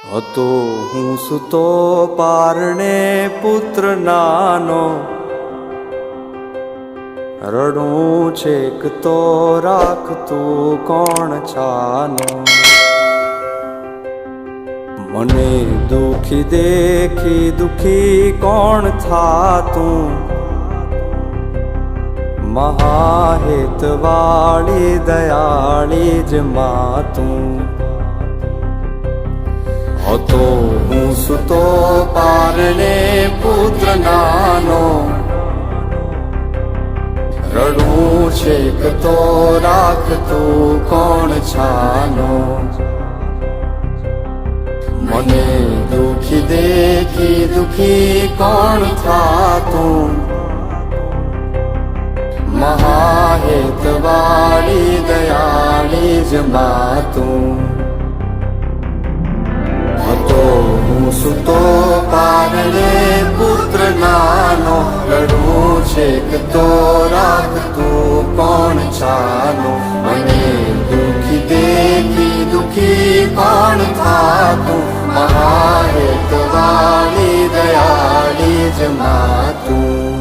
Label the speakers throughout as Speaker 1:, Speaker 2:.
Speaker 1: હતો હું સુતો પારણે પુત્ર નાનો, રડું છેક તો રાખતું કોણ છાનો. મને દુખી દેખી દુખી કોણ થાતું, મહાહેતવાળી દયાળી જ માતું. હતો હું સુતો પારણે પુત્ર નાનો, રડું છેક તો રાખતું કોણ છાનો. મને દુખી દેખી દુખી કોણ થાતું, મહાહેતવાળી દયાળી જ માતું. હતો હું સુતો પારણે પુત્ર નાનો, રડું છેક તો રાખતું કોણ છાનો. મને દુખી દેખી દુખી કોણ થાતું, મહાહેતવાળી દયાળી જ માતું.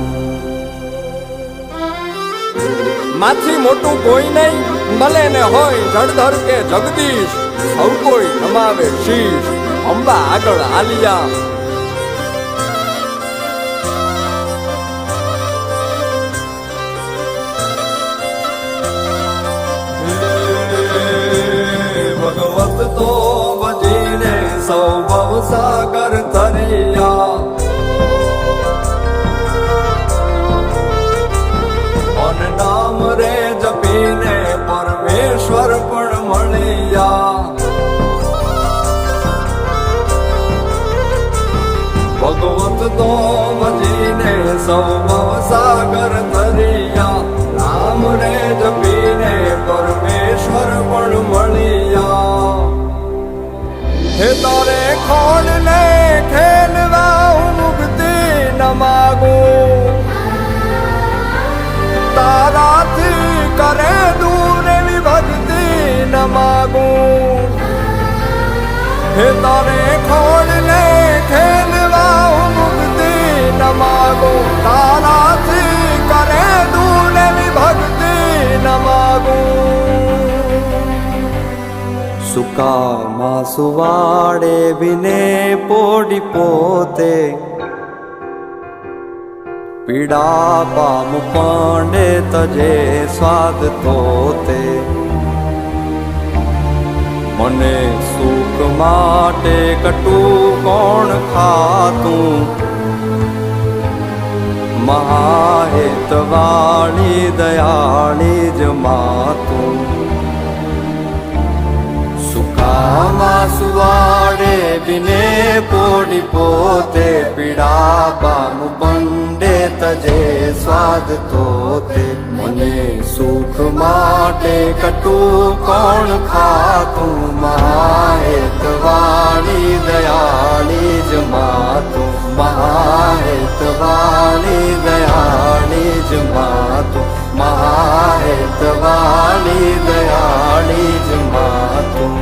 Speaker 2: માથી મોટું કોઈ નહીં, ભલે ને હોય જળધર કે જગદીશ, સૌ કોઈ નમાવે શીશ અંબા આગળ આલિયા. ભગવત તો ભજીને સૌ ભવસાગર તરિયા, નામ રે જપીને પરમેશ્વર પણ મળ્યા. ભગવત તો ભજીને સૌ ભવસાગર તરિયા, નામ રે જપીને પરમેશ્વર પણ મળ્યા. હે તારે ખોડ ને ખેલવા હું મુક્તિ ન માગું, તારાથી કરે દૂર એવી ભક્તિ ન માગું. હે તારે ખોડ ને ખેલવા હું મુક્તિ ન માગું, તારાથી કરે દૂર એવી ભક્તિ ન માગું.
Speaker 1: સુકામાં સુવાડે બિને પોડી પોતે, પીડા પામ પાંડે તજે સ્વાદ તોતે. મને સુખ માટે કટું કોણ ખાતું, મહાહેતવાળી દયાળી જ માતું. સુકામાં સુવાડે બિને પોડી પોતે, પીડા પામ પંડે તજે સ્વાદ તોતે. મને સુખ માટે કટું કોણ ખાતું, મહાહેતવાળી દયાળી જ માતું. મહાહેતવાળી દયાળી જ માતું, મહાહેતવાળી દયાળી જ માતું.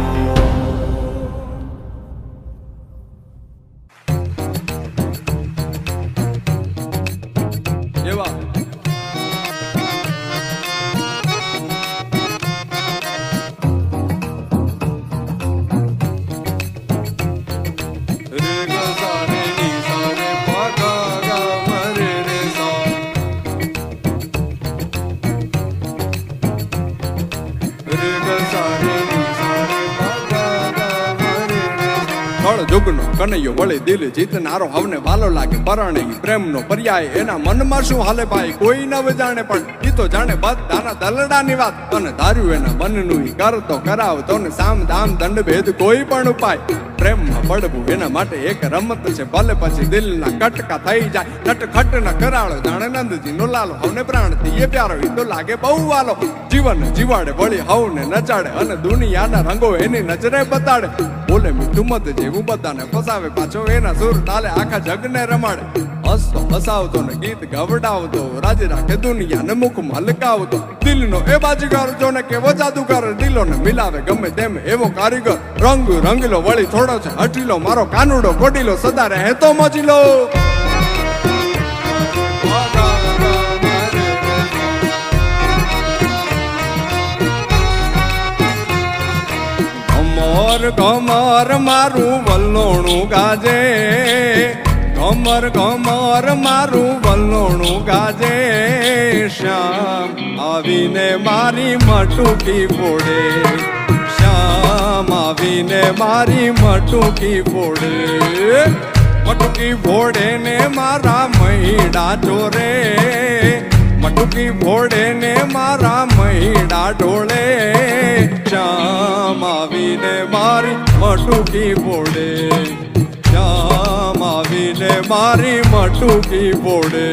Speaker 2: જુગનો કનૈયો વળી દિલ જીતનારો, હવને વાલો લાગે પરણે પ્રેમનો પર્યાય. એના મનમાં શું હાલે ભાઈ કોઈ ન જાણે, પણ ઈ તો જાણે બધાના દલડાની વાત. અને ધાર્યું એના મનનું ઈ કરતો કરાવતો ને સામ દામ દંડ ભેદ કોઈ પણ ઉપાય. પ્રેમમાં પડવું એના માટે એક રમત છે, ભલે પછી દિલના કટકા થઈ જાય. નટખટ ન કરાળો જાણે નંદજી નો લાલો, હવને પ્રાણથી એ પ્યારો ઈ તો લાગે બહુ વાલો. જીવન જીવાડે વળી હવને નચાડે, અને દુનિયાના રંગો એની નજરે બતાડે. બોલે મીઠું મત જેવું બધાને ફસાવે, પાછો એના સુર તાલે આખા જગને રમાડે. હસતો હસાવતો ને ગીત ગવડાવતો, રાજી રાખે દુનિયાને મુખમાં હલકાવતો. દિલનો એ બાજીગર જોને કેવો જાદુગર, દિલોને મિલાવે ગમે તેમ એવો કારીગર. રંગ રંગીલો વળી થોડો ઘોડો છે હઠીલો મારો કાનુડો કોટીલો સદા રહે તો મોજીલો ઘમર ઘમર મારું વલ્લોણું ગાજે ઘમર ઘમર મારું વલ્લોણું ગાજે શ્યામ આવીને મારી મટુકી ફોડે શ્યામ આવીને મારી મટુકી ફોડે મટુકી ફોડે ને મારા મહીડા ચોરે મટુકી ફોડે ને મારા મહીડા ઢોળે શ્યામ આવીને મારી મટુકી ફોડે શ્યામ આવીને મારી મટુકી ફોડે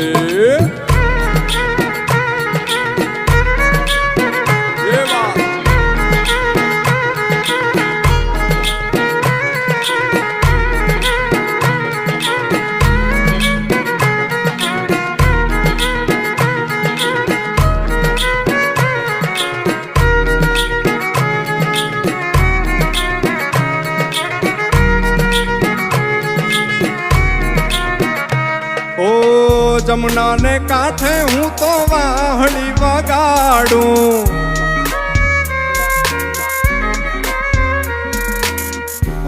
Speaker 2: જમુના ને કાંઠે હું તો વાહળી વગાડું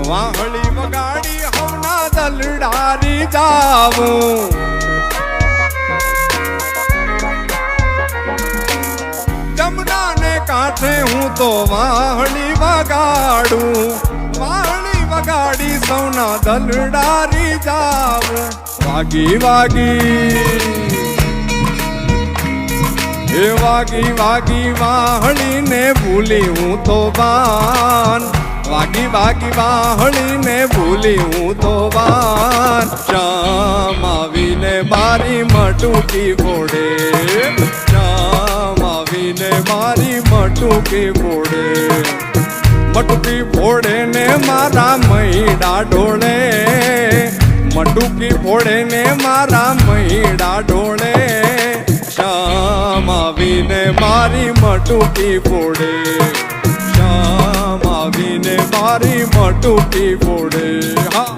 Speaker 2: વાહળી વગાડી હવના દલડારી જાવું જમુના ને કાંઠે હું તો વાહળી વગાડું વાહળી વગાડી સૌના દલડારી જાવું વાગી વાગી હે વાગી વાગી વાહળીને ભૂલી હું તો બાન વાગી વાગી વાહળીને ભૂલી હું તો બાન શ્યામ આવીને મારી મટુકી ફોડે શ્યામ આવીને મારી મટુકી ફોડે મટુકી ફોડે ને મારા મહીડા ઢોળે મટુકી ફોડે ને મારા મહીડા ઢોળે શ્યામ આવીને મારી મટુકી ફોડે શ્યામ આવીને મારી મટુકી ફોડે હા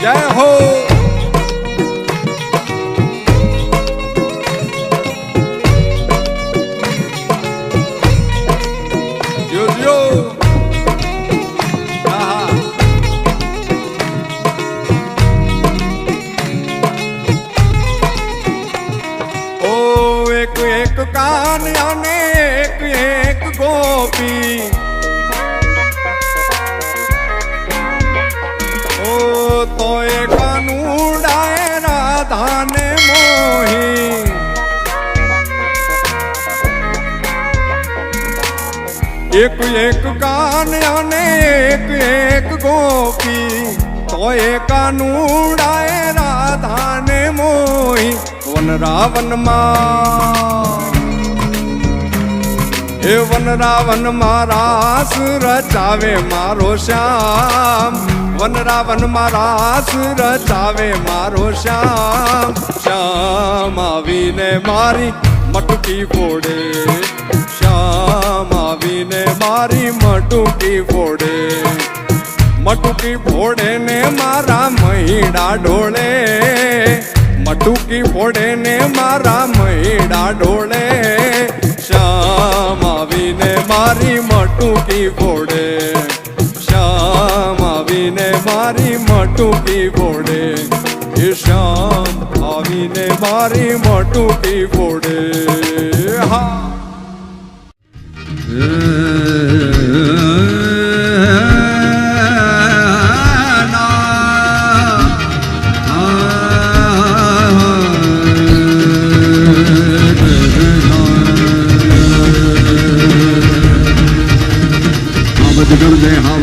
Speaker 2: જય હો કાન અને એક એક ગોપી ઓ તો એ કાનુડાએ રાધાને મોહી એક એક કાન અને એક એક ગોપી તો એ કાનુડાએ રાધાને મોહી વનરાવનમાં હે વનરાવન મારાસ રચાવે મારો શ્યામ વનરાવન મારાસ રચાવે મારો શ્યામ શ્યામ આવીને મારી મટુકી ફોડે શ્યામ આવીને મારી મટુકી ફોડે મટુકી ફોડે ને મારા મહીડા ઢોળે મટુકી ફોડે ને મારા મહીડા ઢોળે શ્યામ આવીને મારી મટુકી ફોડે શ્યામ આવીને મારી મટુકી ફોડે એ શ્યામ આવીને મારી મટુકી ફોડે હા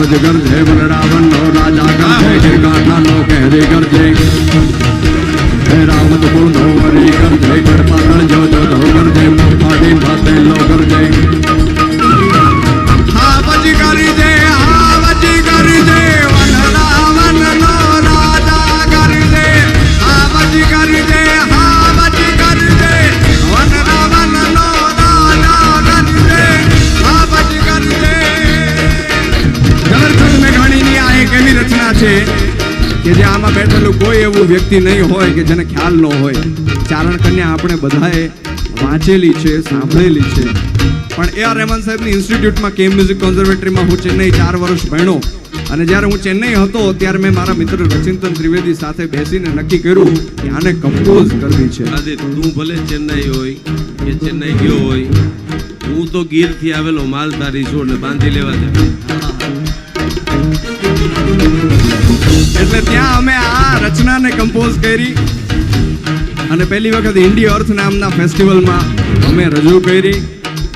Speaker 3: हावज गरजे बलरावण नो राजा गरजे गाठा नो कहरे गरजे हे रावण बोलो वरी गरजे गढ़पातळ जो जो दो गरजे पाटी भाते लो गरजे
Speaker 2: કે જે આમાં બેઠેલું કોઈ એવું વ્યક્તિ નહીં હોય કે જેને ખ્યાલ ન હોય. ચારણ કન્યા આપણે બધાએ વાંચેલી છે, સાંભળેલી છે. પણ એ આર રહેમાન સાહેબની ઇન્સ્ટિટ્યૂટમાં કેમ મ્યુઝિક કોન્સર્વેટરીમાં હું ચેન્નઈ 4 વર્ષ ભણ્યો. અને જ્યારે હું ચેન્નઈ હતો ત્યારે મેં મારા મિત્ર રચિંતન ત્રિવેદી સાથે બેસીને નક્કી કર્યું કે આને કમ્પોઝ કરવી છે.
Speaker 4: તું ભલે ચેન્નઈ હોય કે ચેન્નઈ ગયો હોય, હું તો ગીરથી આવેલો માલધારી છું ને બાંધી લેવા દે.
Speaker 2: એટલે ત્યાં અમે આ રચનાને કમ્પોઝ કરી અને પહેલી વખત ઇન્ડી અર્થ નામના ફેસ્ટિવલમાં અમે રજૂ કરી.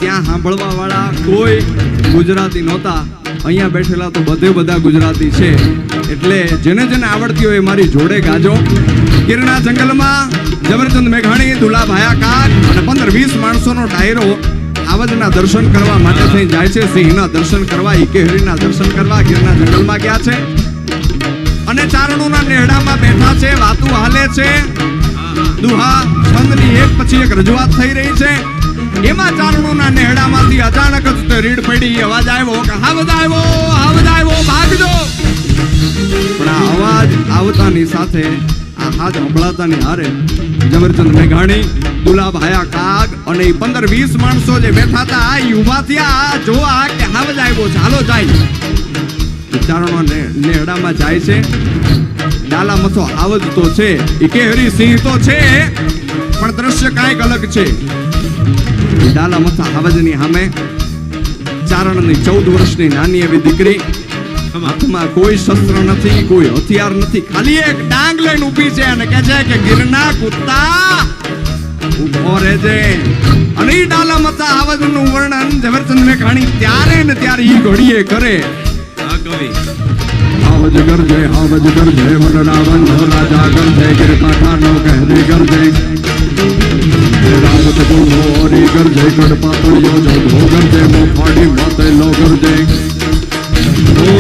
Speaker 2: ત્યાં સાંભળવા વાળા કોઈ ગુજરાતી નહોતા. અહીંયા બેઠેલા તો બધા ગુજરાતી છે. એટલે જેને જેને આવડતી હોય મારી જોડે ગાજો. ગીરના જંગલમાં ઝવેરચંદ મેઘાણી, દુલા ભાયા કાક અને 15-20 માણસોનો ડાયરો આવજના દર્શન કરવા માટે થઈ જાય છે. સિંહના દર્શન કરવા, ઈકેહરીના દર્શન કરવા ગીરના જંગલમાં ગયા છે. અને ચારણોના નેહડામાં બેઠા છે, વાતું હાલે છે, દુહા છંદની એક પછી એક રજૂઆત થઈ રહી છે. એમાં ચારણોના નેહડામાંથી અચાનક જ તે રીડ પડી, અવાજ આવ્યો કે હાવજ આવ્યો, ભાગજો. પણ આ અવાજ આવતાની સાથે આ હાથ સંભળાતાની હારે ઝવેરચંદ મેઘાણી, દુલા ભાયા કાગ અને 15-20 માણસો જે બેઠા હતા આ ઊભા થયા જોવા કે હાવજ આવ્યો છે, હાલો જાય. ચારણો નેહડામાં જાય છે. ડાલા મથો આવજ તો છે, ઈકેહરી સિંહ તો છે, પણ દ્રશ્ય કાંઈક અલગ છે. ડાલા મથા આવજની સામે ચારણની 14 વર્ષની નાની એવી દીકરી, હાથમાં કોઈ શસ્ત્ર નથી, કોઈ હથિયાર નથી, ખાલી એક ડાંગ લઈને ઊભી છે અને કહે છે કે ગીરના કુત્તા ઉભો રહેજે. અને ઈ ડાલા મથા આવજનું વર્ણન ઝવેરચંદ મેઘાણી ત્યારે ને ત્યારે ઈ ઘડીએ કરે.
Speaker 4: આ કવિ
Speaker 3: હાવજ ગરજે વનરાવન નો રાજા ગરજે ગીર કાંઠાનો કહેરી ગરજે રાવત ગુનો ઓરી ગરજે કડપાતળિયો જોધો ગરજે મોફાડી માતે લો ગરજે ઓ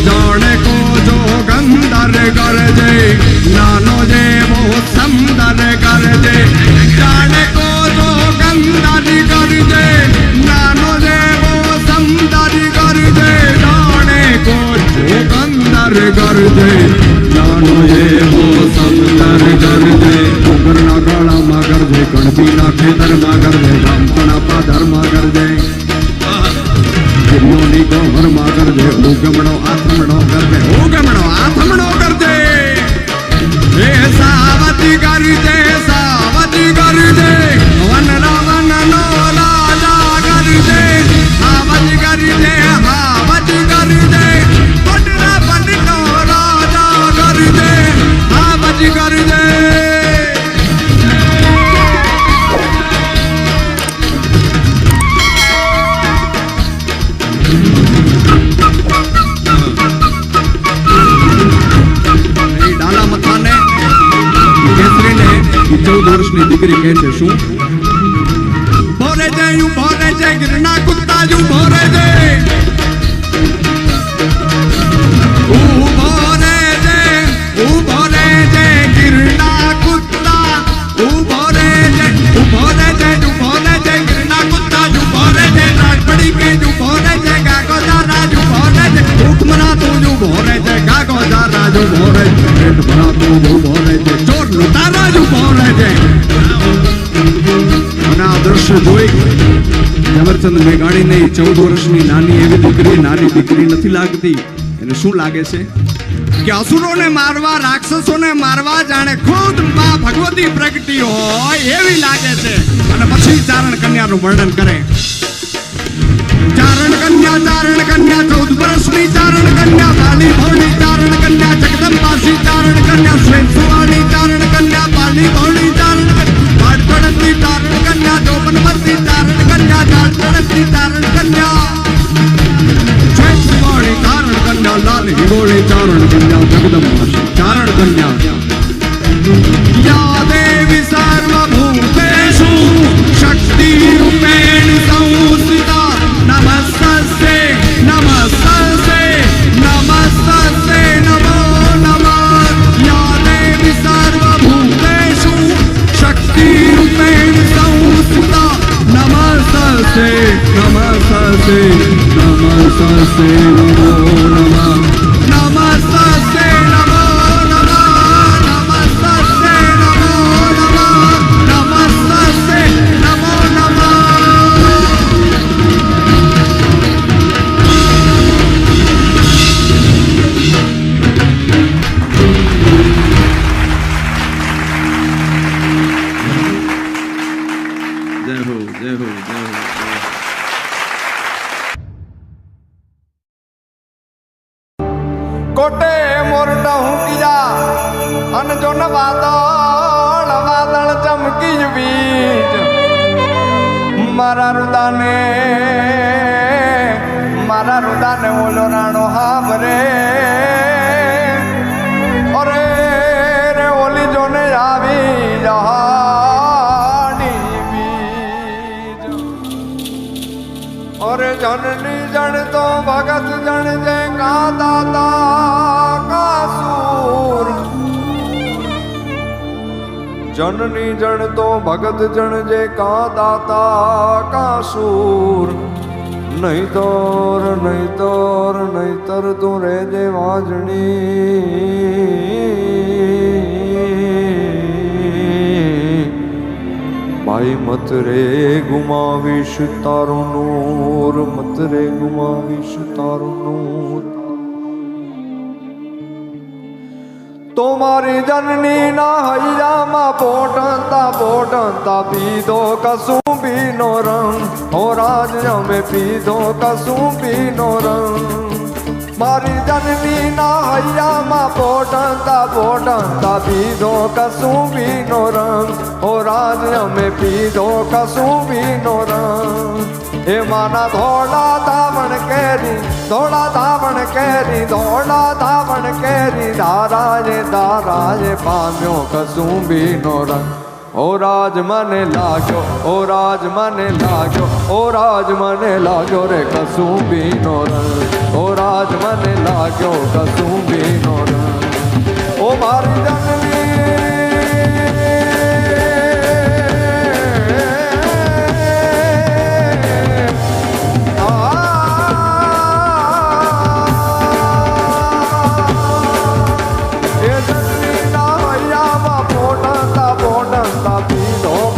Speaker 3: જાણે કો જો ગંદર ગરજે નાનો જે મો સમદર ગરજે જાણે કો જો ગંદર ગરજે નાનો જે મો સમદર ગરજે જાણે કો જો ગંદર ગરજે નાનો જે મો સમદર ગરજે ઉગરના ગાળામાં ગરજે કણબીના ખેતરમાં ગરજે ગામપણા પાદરમાં ગરજે ગિરિયોની ગોહરમાં ગરજે ઉગમણો આથમણો ગરજે હે સાવતી ગરજે વન રાવણ નો રાજા ગરજે હાવજ ગરજે પટના પટનો રાજા ગરજે હાવજ ગરજે. ડાલા મથાને કેસરીને 14 વર્ષની દીકરી કહે છે શું? ભોરે છે ગીરના કુત્તા જુ ભોરે છે, ઉભો રે છે ગીરના કુત્તા, ઉભો રે છે ગીરના કુત્તા જુ ભોરે છે. રાજપડી કે જુ ભોરે છે, કાકો દારા જુ ભોરે છે, હુકમના તું જુ ભોરે છે, કાકો દારા જુ ભોરે છે, પેટ ભરા તું જુ ભોરે છે, ચોર લૂંટારા જુ ભોરે છે. અને આ દ્રશ્ય જોઈ ઝવેરચંદ મેઘાણીને 14 વર્ષની નાની દીકરી નથી લાગતી. એને શું લાગે છે કે અસુરોને મારવા, રાક્ષસોને મારવા જાણે ખુદ માં ભગવતી પ્રગટી હોય એવી લાગે છે. અને પછી ચારણ કન્યાનું વર્ણન કરે. ચારણ કન્યા 14 વર્ષની ચારણ કન્યા, બાલી ભોળી ચારણ કન્યા, જગદંબાસી ચારણ કન્યા, શ્વેત સુવાણી ચારણ કન્યા, બાલી ભોળી ચારણ કન્યા, પાટપણની ચારણ કન્યા, જોબનવતી ચારણ કન્યા, જાળચણની ચારણ કન્યા, શ્વેત સુવાણી ચારણ કન્યા, લાલ હિંગોળી ચારણ કન્યા, જગદંબાસી ચારણ કન્યા. યા દેવી સર્વભૂતેષુ શક્તિ રૂપેણ સંસ્થિતા નમસ્તે
Speaker 4: જય હો જય હો જય હો
Speaker 2: કોટે મોરડા હુંકિયા અન જો ન વાદળ વાદળ ચમકી બીજ મારા રુદાને ઓલો રાણો હાબરે અરે રે ઓલી જોને આવી જહાની બીજ અરે જનની જણ તો ભગત જણ જે કા દાતા કાસુર જનની જણ તો ભગત જણ જે કા દાતા કાસુર નહીતર તું રે જે વાજણી ભાઈ મત રે ગુમાવીશ તારું નૂર મત રે ગુમાવીશ તારું નૂર તો મારી જનની ના હૈયામાં પોટંતા પીધો કસુંબીનો રંગ હો રાજ અમે પીધો કસુંબીનો રંગ મારી જનની ના હૈયામાં પોટંતા પીધો કસુંબીનો રંગ હો રાજ અમે પીધો કસુંબીનો રંગ હે માના ધોળા ધાવણ કેરી ધારાએ પામ્યો કસુંબીનો રંગ ઓ રાજ મને લાગ્યો રે કસુંબીનો રંગ ઓ રાજ મને લાગ્યો કસુંબીનો રંગ ઓ મારી જનની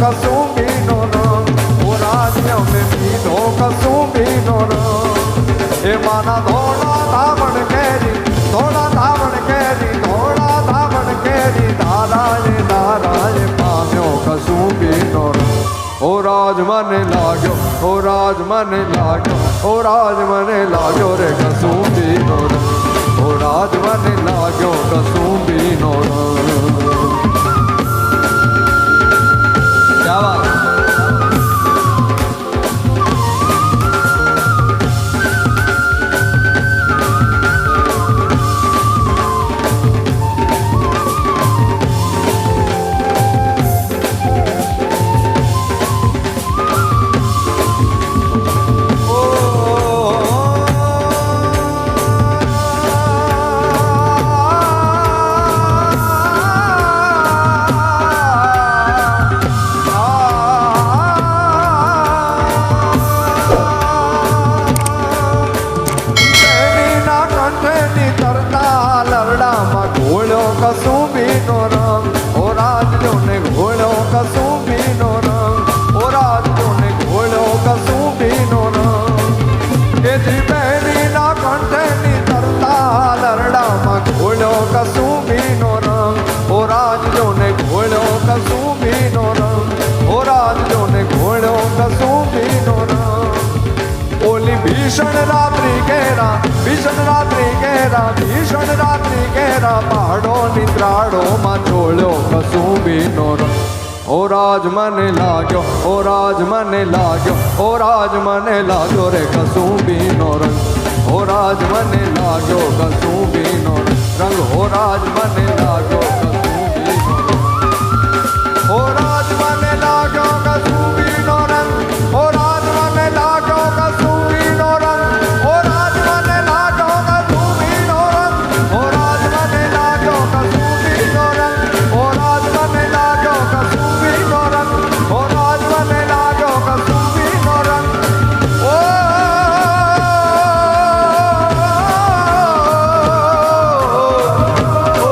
Speaker 2: કસુંબીનો રંગ ઓ રાજ્ય મેં પીધો કસુંબીનો રંગ એ માના ધોળા ધાવણ કેરી ધારાએ પામ્યો કસુંબીનો રંગ ઓ રાજ મને લાગ્યો રે કસુંબીનો રંગ ઓ રાજ મને લાગ્યો કસુંબીનો રંગ કસુંબીનો રંગ ઓ રાજ્યોને ઘોળ્યો કસુંબીનો રંગ ઓ રાજ્યોને ઘોળ્યો કસુંબીનો રંગ એથી બહેનીના કંઠેની તરતા લરડામાં ઘોળ્યો કસુંબીનો રંગ ઓ રાજ્યોને ઘોળ્યો કસુંબીનો રંગ ઓ રાજ્યોને ઘોળ્યો કસુંબીનો રંગ ઓલી ભીષણ રાત્રિ ઘેરા પહાડો નિદ્રાળોમાં ચોળ્યો કસુંબીનો રંગ ઓ રાજ મને લાગ્યો રે કસુંબીનો રંગ ઓ રાજ મને લાગ્યો કસુંબીનો રંગ ઓ રાજ મને લાગ્યો કસુંબીનો રંગ ઓ રાજ મને લાગ્યો કસુંબીનો રંગ ઓ રાજ મને લાગ્યો કસુંબીનો રંગ ઓ રાજ મને લાગ્યો કસુંબીનો રંગ ઓ રાજ મને લાગ્યો કસુંબીનો રંગ ઓ રાજ મને લાગ્યો કસુંબીનો રંગ ઓ રાજ મને લાગ્યો કસુંબીનો રંગ ઓ ઓ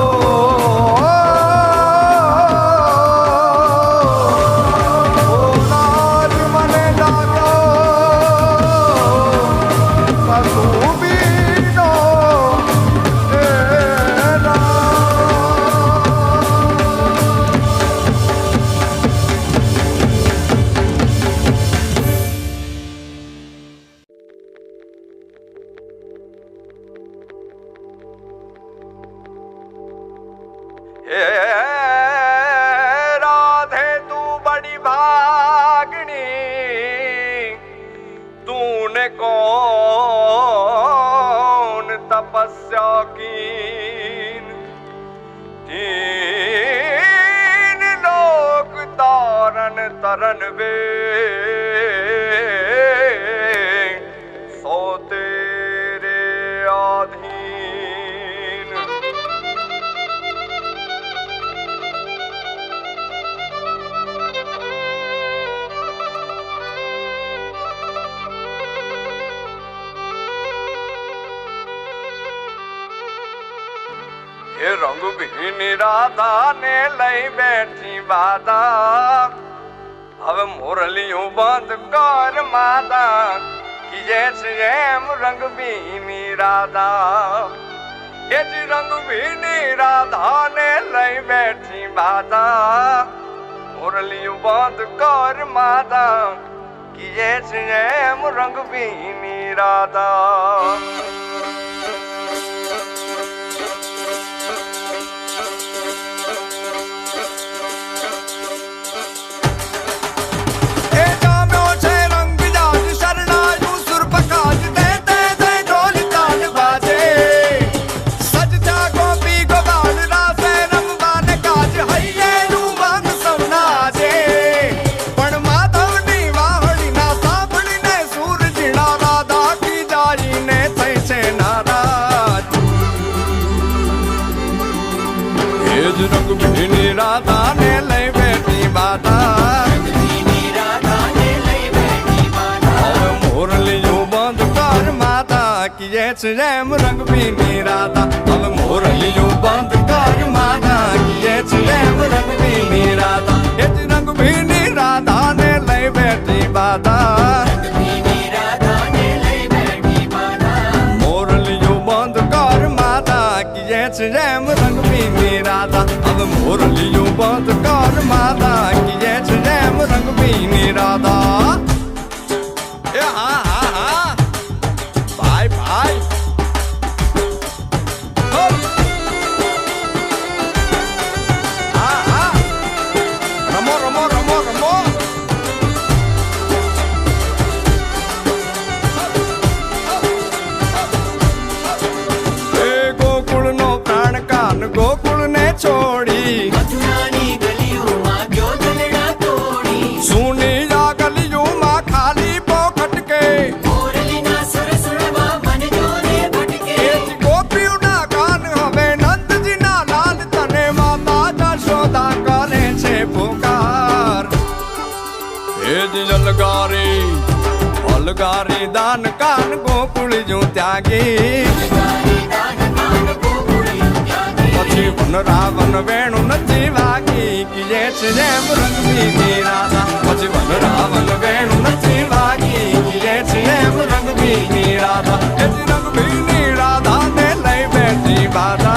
Speaker 2: सो तेरे आधीन। ये रंग भी राधा ने लई बैठी बाधा, अब मुरलियों बंद कर माता कि जैसे एम रंग भी राधा। ये जी रंग भी राधा ने लई बैठी बाधा, मुरलियों बंद कर माता कि जैसे एम रंग भी राधा। रंग भी राधा ने लई बैठी बाधा, मुरलियों बंद कर माता कि जैसे जैम रंग भी राधा। अब मुरलियों बंद कर माता कि जैसे जैम रंग भी राधा। ये रंग भी राधा ने लई बैठी बाधा, मुरलियों बंद कर माता कि जैसे जैम रंग भी राधा। अब मुरलियों बंद कर माता कि जैसे जैम रंग भी राधा। हाँ भाई भाई हाँ रमो रमो रमो रमो। गोकुल नो प्राण कान गोकुल ने छोड़ी,
Speaker 5: मथुरानी गलियों माँ क्यों दलड़ा तोड़ी।
Speaker 2: सुनी जा गलियों माँ खाली पोखट के,
Speaker 5: मोरली ना सुर सुरवा मन जोरे भटके।
Speaker 2: गोपियों ना कान हवे नंद जी ना लाल तने माता जशोदा करे छे पुकार। हे जी अलगारी दान कान गोकुल जो त्यागी, પછી વન રાવણ વેણુ નથી વાગી કે જે જેમ રંગ બી રાધા। પછી વન રાવણ વેણુ નથી વાગી કે જે જેમ રંગ બી રાધા। એ રંગ બી રાધા ને લઈ બેઠી બાધા,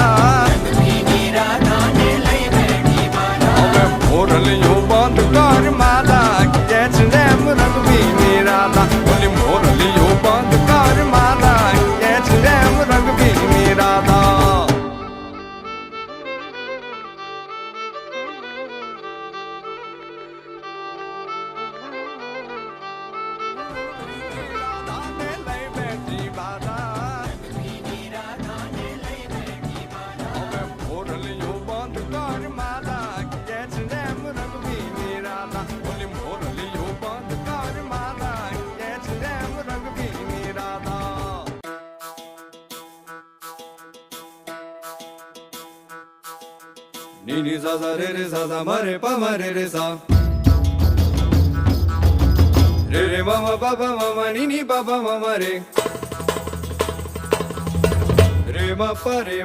Speaker 2: હવે મોરલિયું બંધ કર માતા કે જે જેમ રંગ બી રાધા। બોલી મોરલિયું બંધ કર માતા કે જેમ રંગ બી Radha. Ni ni sa sa sa ma re pa ma re sa, re ma ma pa pa ma ma ni pa pa ma ma re, re ma pa ni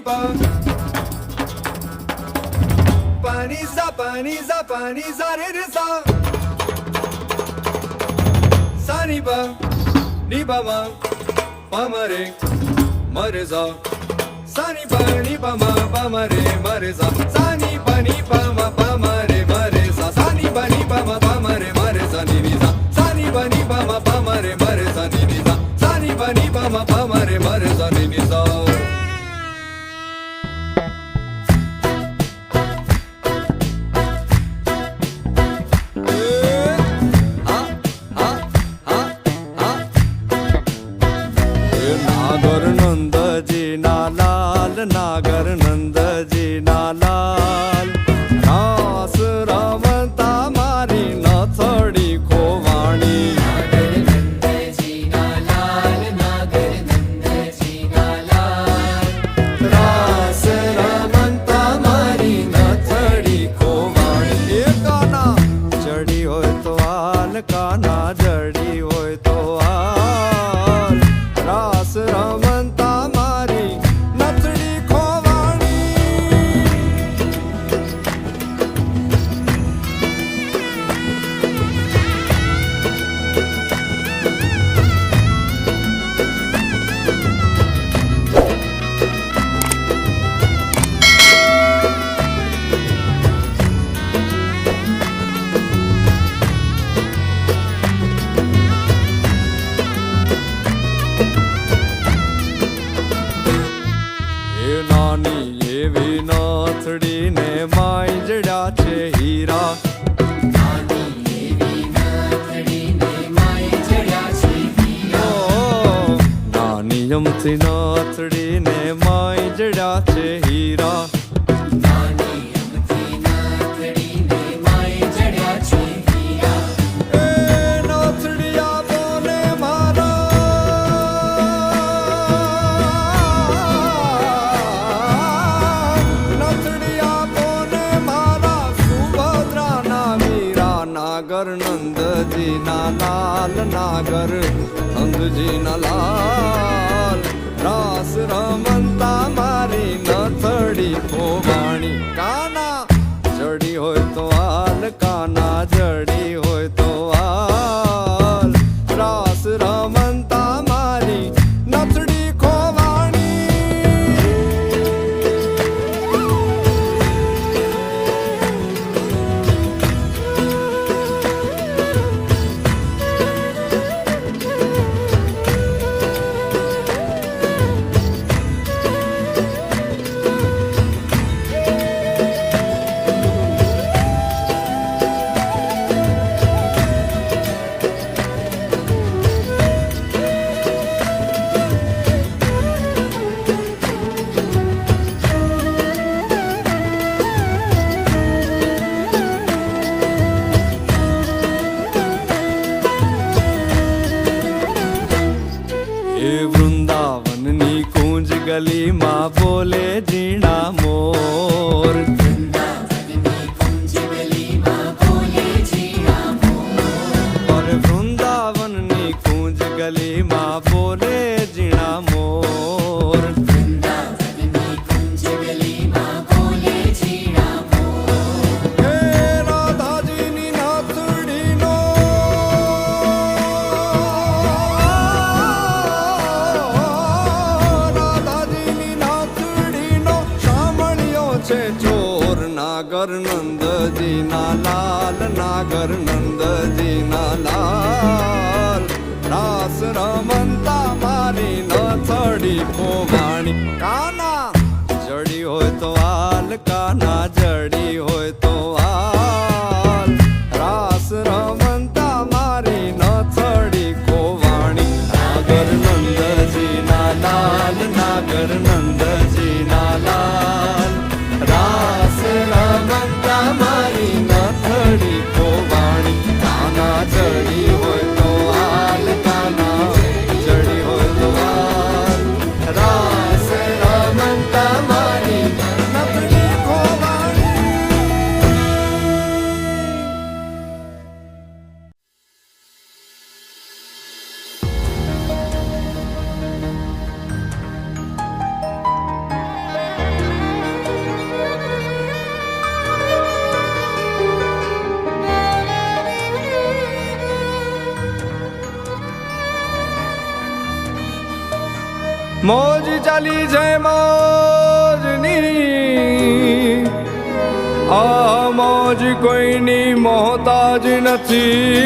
Speaker 2: pa, pa ni sa re sa, sa ni pa ma re sa, sa ni pa ma re sa, sa ni pa ma re sa, sa ni pa ma re sa ni ni sa, sa ni pa ma re sa ni ni sa, sa ni pa ma re sa ni ni sa। नागर नंदजी ना लाल, नागर नंदजी ना लाल, ना
Speaker 1: કાના જડી હોય તો હાલ રાસ રમતા મારી નથડી ખોવાણી એ નાની એવી નાથડીને માય જડ્યા છે હીરા નાની અમથી નાથડીને માય જડ્યા છે હીરા એ નાથડિયા બોલે નથડિયા બોલે મારા સુભદ્રાના વીરા નાગર નંદજીના લાલ નાગર નંદજીના લાલ રાસ રમતા મારી નથડી ખોવાણી કાના જડી હોય તો હાલ કાના જડી હોય તો હાલ રાસ રમતા મારી નથડી ખોવાણી એ વૃંદાવનની કુંજ ગલીમાં બોલે ઝીણા મોર અરે વૃંદાવનની કુંજ ગલીમાં બોલે ઝીણા મોર હે રાધાજીની નાથડીનો રાધાજીની નાથડીનો સાંભળ્યો છે ચોર નાગર નંદજીના લાલ નાગર નંદજીના લાલ રાસ રમતા મારી નથડી ખોવાણી કાના જડી હોય તો હાલ કાના જડી હોય તો હાલ રાસ રમતા મારી નથડી ખોવાણી નાગર નંદજીના લાલ નાગર નંદજીના લાલ રાસ રમતા મારી નથડી ખોવાણી કાના જડી હોય તો હાલ કાના જડી હોય તો હાલ રાસ રમતા મારી નથડી ખોવાણી મોજ ચાલી છે મોજની આ મોજ કોઈની મોહતાજ નથી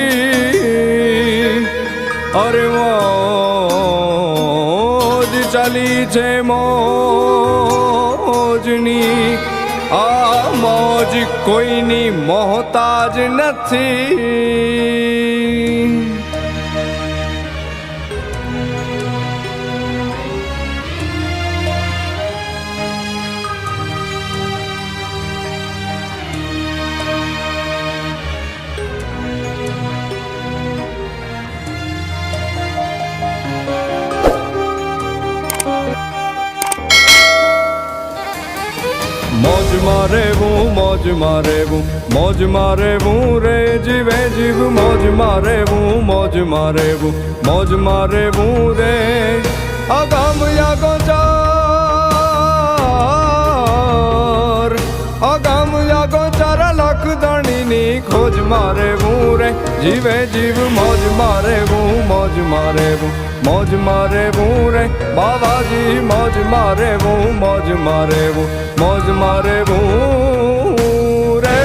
Speaker 1: અરે મોજ ચાલી છે મોજની આ મોજ કોઈની મોહતાજ નથી મોજમાં રહેવું રે જીવે જીવ મોજ મારેવું મોજ મારેવું રે અગામ યાગો ચાર લાખ દાણીની ખોજ મારેવું રે જીવે જીવ મોજ મારેવું રે બાવાજી મોજ મારેવું રે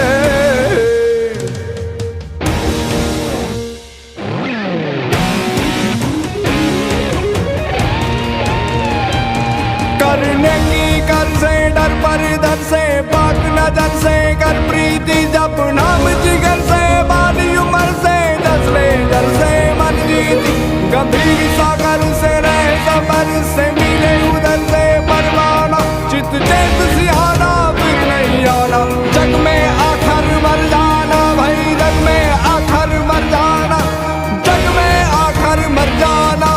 Speaker 1: करने की कर से डर पर दर से पाक नजर से कर प्रीति जप नाम जिगर से बाली उम्र से दसले जल से मन जीती गंभीर सागर से रहे सबर से मिले उधर से परवाना चित चेत सिहाना फिर नहीं आना जग में आखिर मर जाना भाई जग में आखिर मर जाना जग में आखिर मर जाना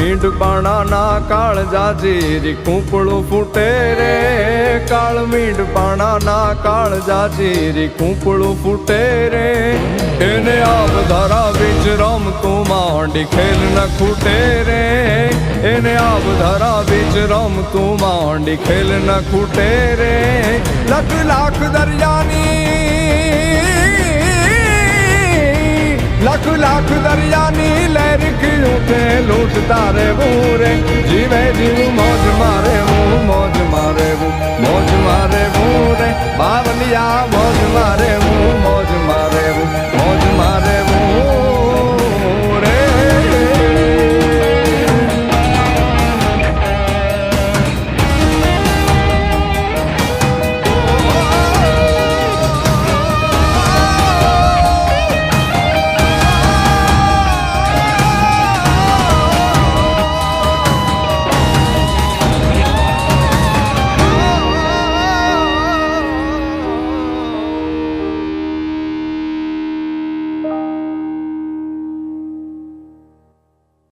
Speaker 1: મીંડ પાણાના કાળ જાજી કૂંપળું ફૂટે રે કાળ મીંડ પાણાના કાળ જાજી કૂંપળું ફૂટે રે એને આબ ધારા બીચ રમતું માંડી ખેલ ન ખૂટે રે એને આબ ધારા બીચ રમતું માંડી ખેલ ન ખૂટે રે લખ લાખ દરિયાની लख लाख दरियानी लहर की उठे लूटता रे बूरे जीवे जीव मौज मारे